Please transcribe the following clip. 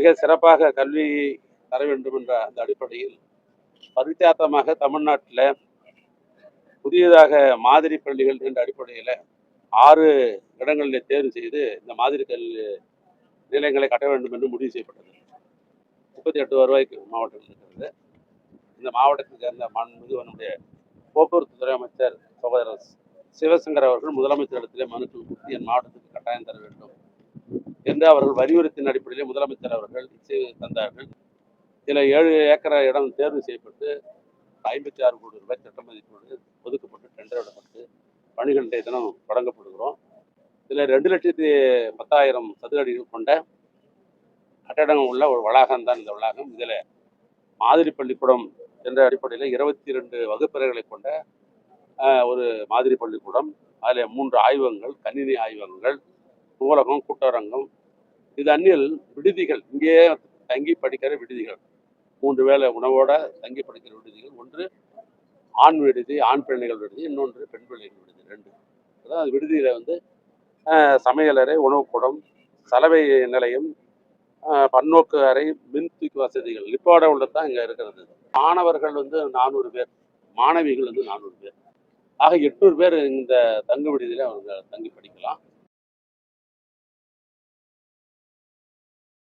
மிக சிறப்பாக கல்வி தர வேண்டும் என்ற அந்த அடிப்படையில் பரிச்சாத்தமாக தமிழ்நாட்டில் புதியதாக மாதிரி பள்ளிகள் என்ற அடிப்படையில் 6 இடங்களில் தேர்வு செய்து இந்த மாதிரி கல்வி நிலையங்களை கட்ட வேண்டும் என்று முடிவு செய்யப்பட்டது. 38 வருவாய்க்கு மாவட்டம் இருக்கிறது. இந்த மாவட்டத்தை சேர்ந்த மாண்புமிகு நம்முடைய போக்குவரத்து துறை அமைச்சர் சகோதரர் சிவசங்கர் அவர்கள் முதலமைச்சரிடத்திலே மனுக்கள் கொடுத்து என் மாவட்டத்துக்கு கட்டாயம் தர வேண்டும் என்று அவர்கள் வலியுறுத்தின் அடிப்படையிலே முதலமைச்சர் அவர்கள் தந்தார்கள். இதில் 7 ஏக்கர் இடம் தேர்வு செய்யப்பட்டு 56 கோடி ரூபாய் சட்ட மதிப்பீடு ஒதுக்கப்பட்டு டெண்டர் விடப்பட்டு பணிகள் இன்றைய தினம் தொடங்கப்படுகிறோம். இதில் 2,10,000 சதுர அடிகள் கொண்ட கட்டடங்கள் உள்ள ஒரு வளாகம் தான் இந்த வளாகம். இதில் மாதிரி பள்ளிக்கூடம் என்ற அடிப்படையில் 22 வகுப்பறைகளை கொண்ட ஒரு மாதிரி பள்ளிக்கூடம், அதில் 3 ஆய்வகங்கள், கணினி ஆய்வகங்கள், நூலகம், கூட்டரங்கம், இது அந்நில் விடுதிகள், இங்கேயே தங்கி படிக்கிற விடுதிகள், 3 வேளை உணவோட தங்கி படிக்கிற விடுதிகள், ஒன்று ஆண் விடுதி, ஆண் பிள்ளைகள் விடுதி, இன்னொன்று பெண் பிள்ளைகள் விடுதி, 2. அதாவது விடுதியில் சமையலறை, உணவுக்கூடம், சலவை நிலையம், பன்னோக்கு அறை, மின் தூக்கி வசதிகள் லிப்போட உள்ளது தான் இங்கே இருக்கிறது. மாணவர்கள் 400 பேர், மாணவிகள் 400 பேர், ஆக 800 பேர் இந்த தங்கு விடுதியில் அவங்க தங்கி படிக்கலாம்.